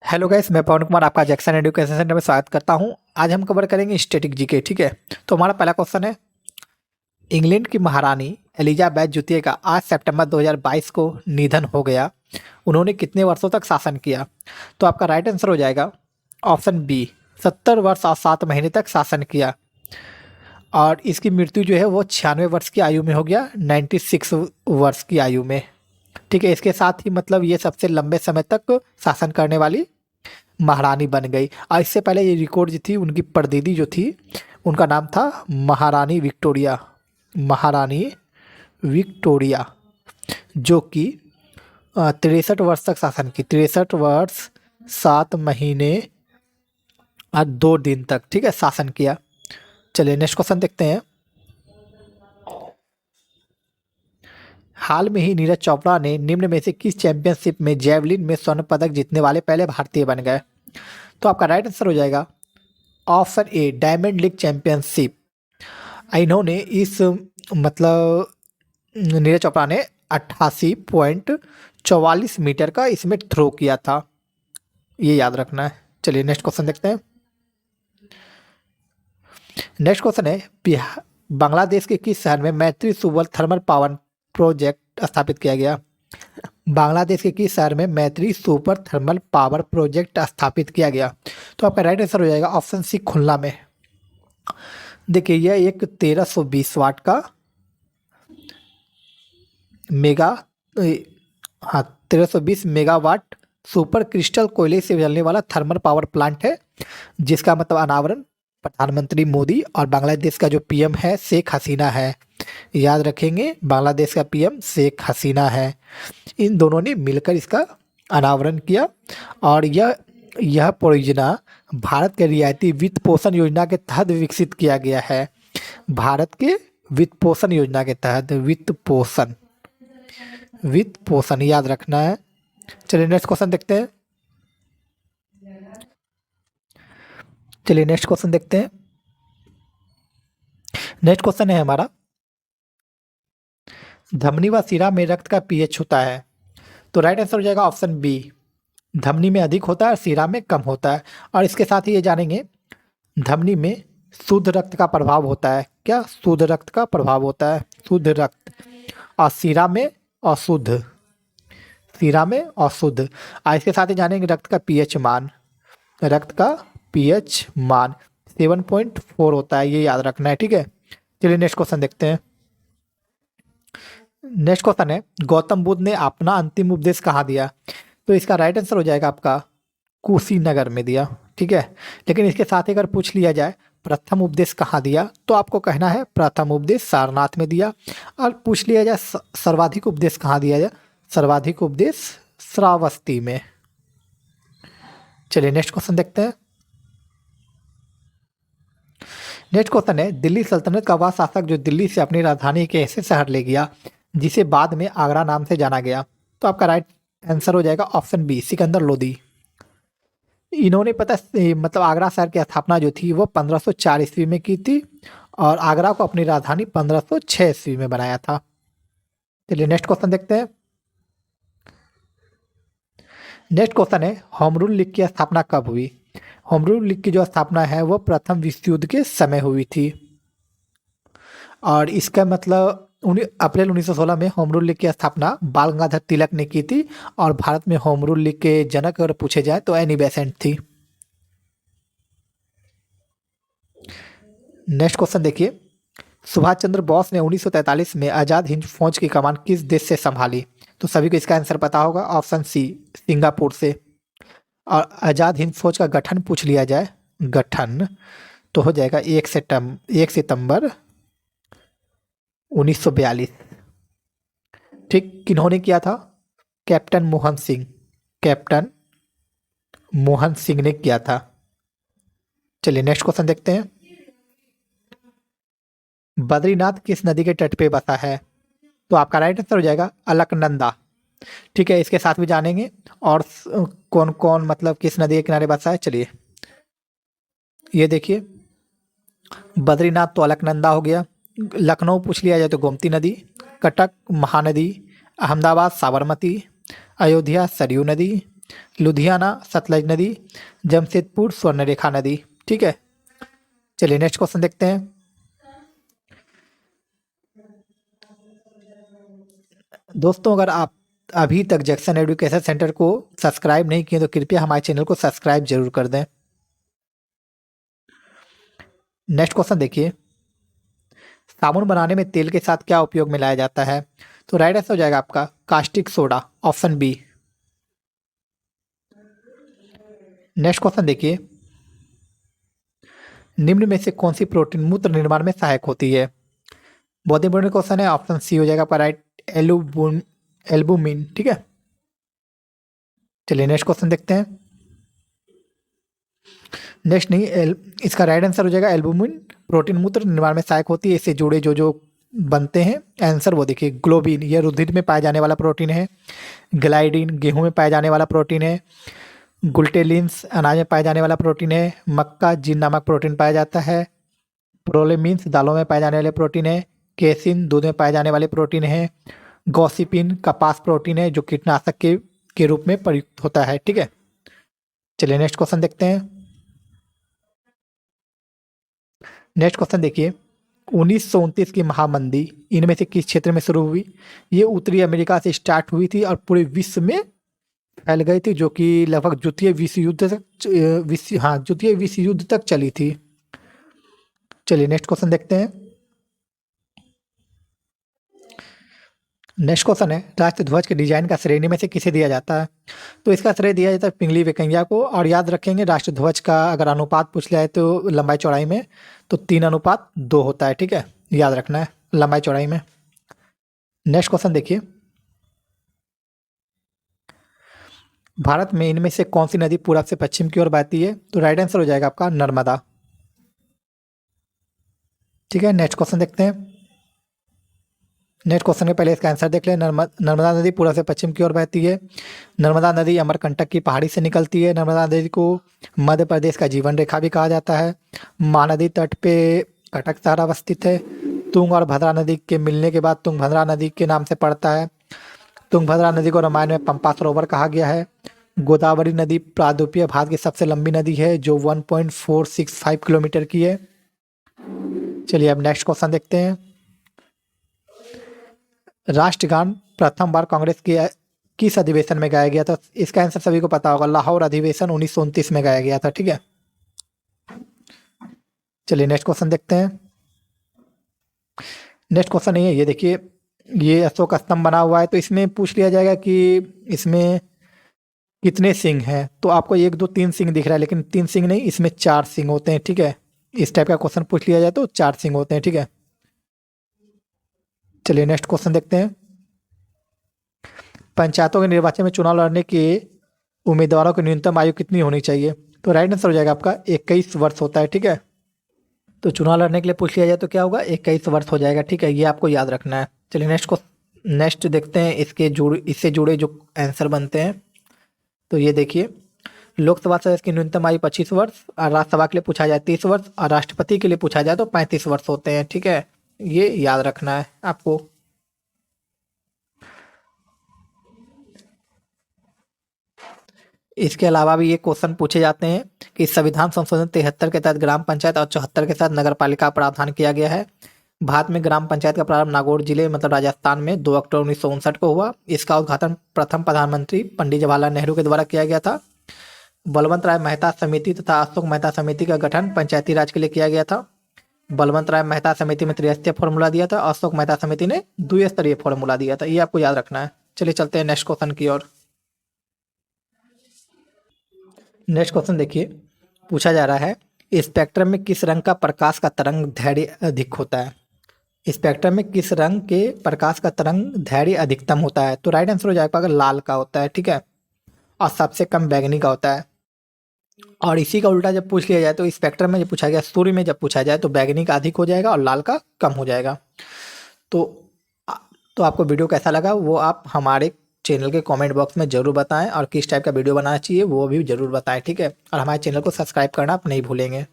Hello guys, मैं पवन कुमार आपका Jackson education centre में स्वागत करता हूं। आज हम कवर करेंगे स्टैटिक जीके। ठीक है, तो हमारा पहला क्वेश्चन है, इंग्लैंड की महारानी एलिजाबेथ द्वितीय का 8 सितंबर 2022 को निधन हो गया। उन्होंने कितने वर्षों तक शासन किया? तो आपका राइट आंसर हो जाएगा ऑप्शन बी, 70 वर्ष और 7 महीने तक शासन किया। और इसकी मृत्यु जो है वो 96 वर्ष की आयु में हो गया, 96 वर्ष की आयु में। ठीक है, इसके साथ ही मतलब ये सबसे लंबे समय तक शासन करने वाली महारानी बन गई। और इससे पहले ये रिकॉर्ड जो थी, उनकी परदीदी जो थी, उनका नाम था महारानी विक्टोरिया। महारानी विक्टोरिया, जो कि 63 वर्ष तक शासन की, 63 वर्ष 7 महीने और 2 दिन तक, ठीक है, शासन किया। चलिए नेक्स्ट क्वेश्चन देखते हैं। हाल में ही नीरज चोपड़ा ने निम्न में से किस चैंपियनशिप में जैवलिन में स्वर्ण पदक जीतने वाले पहले भारतीय बन गए? तो आपका राइट आंसर हो जाएगा option A, diamond league championship. इन्होंने इस मतलब नीरज चोपड़ा ने 88.44 मीटर का इसमें थ्रो किया था, ये याद रखना है। चलिए नेक्स्ट क्वेश्चन देखते हैं। नेक्स्ट क्वेश्चन है, बांग्लादेश के किस शहर में मैत्री सुबल थर्मल पावर प्रोजेक्ट स्थापित किया गया? बांग्लादेश के किस शहर में मैत्री सुपर थर्मल पावर प्रोजेक्ट स्थापित किया गया? तो आपका राइट आंसर हो जाएगा ऑप्शन सी, खुलना में। देखिए, यह एक 1320 वाट का मेगा हाँ 1320 मेगावाट सुपर क्रिस्टल कोयले से जलने वाला थर्मल पावर प्लांट है, जिसका मतलब अनावरण प्रधानमंत्री मोदी और बांग्लादेश का जो पीएम है शेख हसीना है। याद रखेंगे, बांग्लादेश का पीएम शेख हसीना है। इन दोनों ने मिलकर इसका अनावरण किया। और यह परियोजना भारत के रियायती वित्त पोषण योजना के तहत विकसित किया गया है। भारत के वित्त पोषण योजना के तहत, वित्त पोषण याद रखना है। चलिए नेक्स्ट क्वेश्चन देखते हैं। नेक्स्ट क्वेश्चन है हमारा, धमनी व शिरा में रक्त का पीएच होता है? तो राइट आंसर हो जाएगा ऑप्शन बी, धमनी में अधिक होता है और शिरा में कम होता है। और इसके साथ ही ये जानेंगे, धमनी में शुद्ध रक्त का प्रभाव होता है। क्या? शुद्ध रक्त का प्रभाव होता है, शुद्ध रक्त। और शिरा में अशुद्ध, और इसके साथ ही जानेंगे रक्त का पीएच मान। 7.4 होता है, ये याद रखना है। ठीक है, चलिए नेक्स्ट क्वेश्चन देखते हैं। नेक्स्ट क्वेश्चन है, गौतम बुद्ध ने अपना अंतिम उपदेश कहाँ दिया? तो इसका राइट आंसर हो जाएगा आपका कुशीनगर में दिया। ठीक है, लेकिन इसके साथ ही अगर पूछ लिया जाए प्रथम उपदेश कहाँ दिया, तो आपको कहना है प्रथम उपदेश सारनाथ में दिया। और पूछ लिया जाए सर्वाधिक उपदेश कहाँ दिया जाए, सर्वाधिक उपदेश श्रावस्ती में। चलिए नेक्स्ट क्वेश्चन देखते हैं। नेक्स्ट क्वेश्चन है, दिल्ली सल्तनत का वह शासक जो दिल्ली से अपनी राजधानी के ऐसे शहर ले गया जिसे बाद में आगरा नाम से जाना गया? तो आपका राइट आंसर हो जाएगा ऑप्शन बी, सिकंदर लोदी। इन्होंने मतलब आगरा शहर की स्थापना जो थी वो 1504 ईस्वी में की थी, और आगरा को अपनी राजधानी 1506 ईस्वी में बनाया था। चलिए नेक्स्ट क्वेश्चन देखते हैं। नेक्स्ट क्वेश्चन है, होम रूल लीग की स्थापना कब हुई? होम रूल लीग की जो स्थापना है वो प्रथम विश्व युद्ध के समय हुई थी। और इसका मतलब अप्रैल 1916 में होम रूल लीग की स्थापना बाल गंगाधर तिलक ने की थी। और भारत में होम रूल लीग के जनक अगर पूछे जाए तो एनी बेसेंट थी। नेक्स्ट क्वेश्चन देखिए, सुभाष चंद्र बोस ने 1943 में आजाद हिंद फौज की कमान किस देश से संभाली? तो सभी को इसका आंसर पता होगा, ऑप्शन सी, सिंगापुर से। और आजाद हिंद फौज का गठन पूछ लिया जाए, गठन तो हो जाएगा 1 सितंबर 1942। ठीक, किन्होंने किया था? कैप्टन मोहन सिंह ने किया था। चलिए नेक्स्ट क्वेश्चन देखते हैं। बद्रीनाथ किस नदी के तट पे बसा है? तो आपका राइट आंसर हो जाएगा अलकनंदा। ठीक है, इसके साथ भी जानेंगे और कौन कौन मतलब किस नदी के किनारे बसा है। चलिए ये देखिए, बद्रीनाथ तो अलकनंदा हो गया, लखनऊ पूछ लिया जाए तो गोमती नदी, कटक महानदी, अहमदाबाद साबरमती, अयोध्या सरयू नदी, लुधियाना सतलज नदी, जमशेदपुर स्वर्णरेखा नदी। ठीक है, चलिए नेक्स्ट क्वेश्चन देखते हैं। दोस्तों, अगर आप अभी तक जैक्सन एजुकेशन सेंटर को सब्सक्राइब नहीं किए तो कृपया हमारे चैनल को सब्सक्राइब जरूर कर दें। नेक्स्ट क्वेश्चन देखिए, साबुन बनाने में तेल के साथ क्या उपयोग में लाया जाता है? तो राइट आंसर हो जाएगा आपका caustic soda, option B. Next question देखिए, निम्न में से कौन सी प्रोटीन मूत्र निर्माण में सहायक होती है? बहुत इंपॉर्टेंट क्वेश्चन है, ऑप्शन सी हो जाएगा आपका राइट, एल्बुमिन। ठीक है, चलिए नेक्स्ट क्वेश्चन देखते हैं। नेक्स्ट नहीं, इसका राइट आंसर हो जाएगा एल्बुमिन प्रोटीन मूत्र निर्माण में सहायक होती है। इससे जुड़े जो जो बनते हैं आंसर वो देखिए, ग्लोबिन यह रुधिर में पाया जाने वाला प्रोटीन है, ग्लाइडिन गेहूं में पाया जाने वाला प्रोटीन है, गुल्टेलिन्स अनाज में पाया जाने वाला प्रोटीन है, मक्का जिन नामक प्रोटीन पाया जाता है, प्रोलेमिन्स दालों में पाए जाने वाले प्रोटीन है, केसिन दूध में पाए जाने वाले प्रोटीन है, गॉसिपिन कपास प्रोटीन है जो कीटनाशक के रूप में प्रयुक्त होता है। ठीक है, चलिए नेक्स्ट क्वेश्चन देखते हैं। नेक्स्ट क्वेश्चन देखिए, 1929 की महामंदी इनमें से किस क्षेत्र में शुरू हुई? ये उत्तरी अमेरिका से स्टार्ट हुई थी और पूरे विश्व में फैल गई थी, जो कि लगभग द्वितीय विश्व युद्ध तक द्वितीय विश्व युद्ध तक चली थी। चलिए नेक्स्ट क्वेश्चन देखते हैं। नेक्स्ट क्वेश्चन है, राष्ट्र ध्वज के डिजाइन का श्रेणी में से किसे दिया जाता है? तो इसका श्रेय दिया जाता है पिंगली वेंकैया को। और याद रखेंगे, राष्ट्र ध्वज का अगर अनुपात पूछ लिया है तो लंबाई चौड़ाई में तो 3:2 होता है। ठीक है, याद रखना है लंबाई चौड़ाई में। नेक्स्ट क्वेश्चन देखिए, भारत में इनमें से कौन सी नदी पूरब से पश्चिम की ओर बहती है? तो राइट आंसर हो जाएगा आपका नर्मदा। ठीक है, नेक्स्ट क्वेश्चन देखते हैं। नेक्स्ट क्वेश्चन के पहले इसका आंसर देख लें। नर्मदा नदी पूर्व से पश्चिम की ओर बहती है। नर्मदा नदी अमरकंटक की पहाड़ी से निकलती है। नर्मदा नदी को मध्य प्रदेश का जीवन रेखा भी कहा जाता है। महानदी तट पे कटक शहर अवस्थित है। तुंग और भद्रा नदी के मिलने के बाद तुंगभद्रा नदी के नाम से पड़ता है। तुंगभद्रा नदी को रामायण में पंपा सरोवर कहा गया है। गोदावरी नदी प्रायद्वीपीय भारत की सबसे लंबी नदी है जो 1.465 किलोमीटर की है। चलिए अब नेक्स्ट क्वेश्चन देखते हैं। राष्ट्रगान प्रथम बार कांग्रेस के किस अधिवेशन में गाया गया था? इसका आंसर सभी को पता होगा, लाहौर अधिवेशन 1929 में गाया गया था। ठीक है, चलिए नेक्स्ट क्वेश्चन देखते हैं। नेक्स्ट क्वेश्चन ये देखिए, ये अशोक स्तंभ बना हुआ है, तो इसमें पूछ लिया जाएगा कि इसमें कितने सिंह हैं। तो आपको 1 2 3 सिंह दिख रहा है, लेकिन 3 सिंह नहीं, इसमें 4 सिंह होते हैं। ठीक है, इस टाइप का क्वेश्चन पूछ लिया जाए तो 4 सिंह होते हैं। ठीक है, चलिए नेक्स्ट क्वेश्चन देखते हैं। पंचायतों के निर्वाचन में चुनाव लड़ने के उम्मीदवारों की न्यूनतम आयु कितनी होनी चाहिए? तो राइट आंसर हो जाएगा आपका 21 वर्ष होता है। ठीक है, तो चुनाव लड़ने के लिए पूछ लिया जाए तो क्या होगा, 21 वर्ष हो जाएगा। ठीक है, ये आपको याद रखना है। चलिए नेक्स्ट देखते हैं, इससे जुड़े जो आंसर बनते हैं। तो ये देखिए, लोकसभा सदस्य की न्यूनतम आयु 25 वर्ष, और राज्यसभा के लिए पूछा जाए 30 वर्ष, और राष्ट्रपति के लिए पूछा जाए तो 35 वर्ष होते हैं। ठीक है, ये याद रखना है आपको। इसके अलावा भी ये क्वेश्चन पूछे जाते हैं कि संविधान संशोधन 73 के तहत ग्राम पंचायत और 74 के तहत नगर पालिका प्रावधान किया गया है। भारत में ग्राम पंचायत का प्रारंभ नागौर जिले मतलब राजस्थान में 2 अक्टूबर 1959 को हुआ। इसका उद्घाटन प्रथम प्रधानमंत्री पंडित जवाहरलाल नेहरू के द्वारा किया गया था। बलवंत राय मेहता समिति तथा अशोक मेहता समिति का गठन पंचायती राज के लिए किया गया था। बलवंत राय मेहता समिति में त्रिस्तरीय फॉर्मूला दिया था, अशोक मेहता समिति ने द्विस्तरीय फॉर्मूला दिया था। ये आपको याद रखना है। चलिए चलते हैं नेक्स्ट क्वेश्चन की ओर। नेक्स्ट क्वेश्चन देखिए, पूछा जा रहा है, स्पेक्ट्रम में किस रंग का प्रकाश का तरंग दैर्घ्य अधिक होता है? स्पेक्ट्रम में किस रंग के प्रकाश का तरंग दैर्घ्य अधिकतम होता है? तो राइट आंसर हो जाएगा लाल का होता है। ठीक है, और सबसे कम बैंगनी का होता है। और इसी का उल्टा जब पूछ लिया जाए तो स्पेक्ट्रम में जब पूछा गया, सूर्य में जब पूछा जाए तो बैंगनी का अधिक हो जाएगा और लाल का कम हो जाएगा। तो आपको वीडियो कैसा लगा वो आप हमारे चैनल के कमेंट बॉक्स में ज़रूर बताएं, और किस टाइप का वीडियो बनाना चाहिए वो भी ज़रूर बताएं। ठीक है, और हमारे चैनल को सब्सक्राइब करना आप नहीं भूलेंगे।